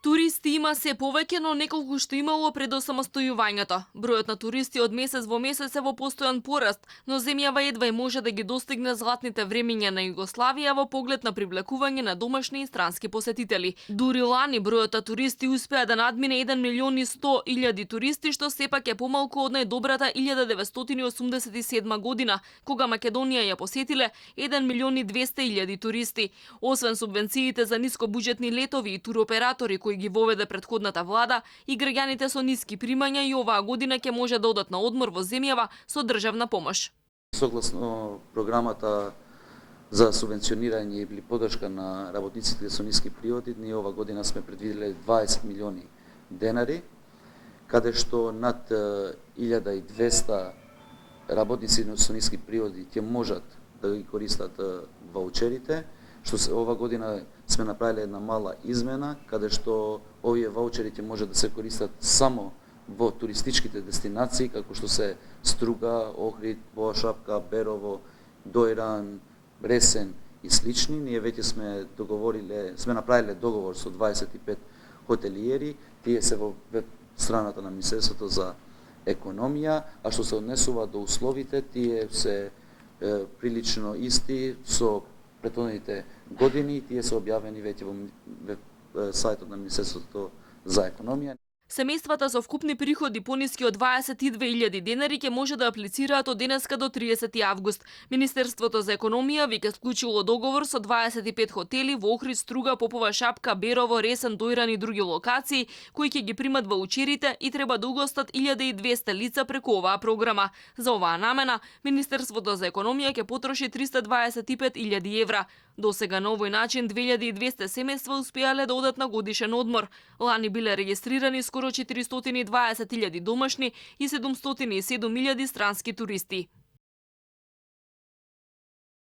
Туристи има се повеќе, но неколку што имало пред осамостојувањето. Бројот на туристи од месец во месец е во постојан пораст, но земјава едва и може да ги достигне златните времиња на Југославија во поглед на привлекување на домашни и странски посетители. Дури лани бројот на туристи успеа да надмине 1.100.000 туристи, што сепак е помалку од најдобрата 1987 година, кога Македонија ја посетиле 1.200.000 туристи. Освен субвенциите за нискобуџетни летови и туроператори кои ги воведе претходната влада, и граѓаните со ниски примања и оваа година ќе може да одат на одмор во земјава со државна помош. Согласно програмата за субвенционирање или подршка на работниците со ниски приходи, ние ова година сме предвиделе 20 милиони денари, каде што над 1200 работници со ниски приходи ќе можат да ги користат ваучерите, што ова година сме направиле една мала измена, каде што овие ваучери ќе може да се користат само во туристичките дестинации, како што се Струга, Охрид, Шапка, Берово, Дојран, Бресен и слични. Ние веќе сме направиле договор со 25 хотелиери, тие се во веб страната на Министерството за економија, а што се однесува до условите, тие се прилично исти со претходните години, тие се објавени веќе во сајтот на Министерството за економија. Семејствата со вкупни приходи пониски од 22.000 денари ќе може да аплицираат од денеска до 30 август. Министерството за економија веќе склучило договор со 25 хотели во Охрид, Струга, Попова Шапка, Берово, Ресен, Дојран и други локации, кои ќе ги примат ваучерите и треба да угостат 1200 лица преку оваа програма. За оваа намена, Министерството за економија ќе потроши 325.000 евра. До сега на овој начин 2200 семејства успеале да одат на годишен одмор. Лани биле регистрирани скоро 420.000 домашни и 707.000 странски туристи.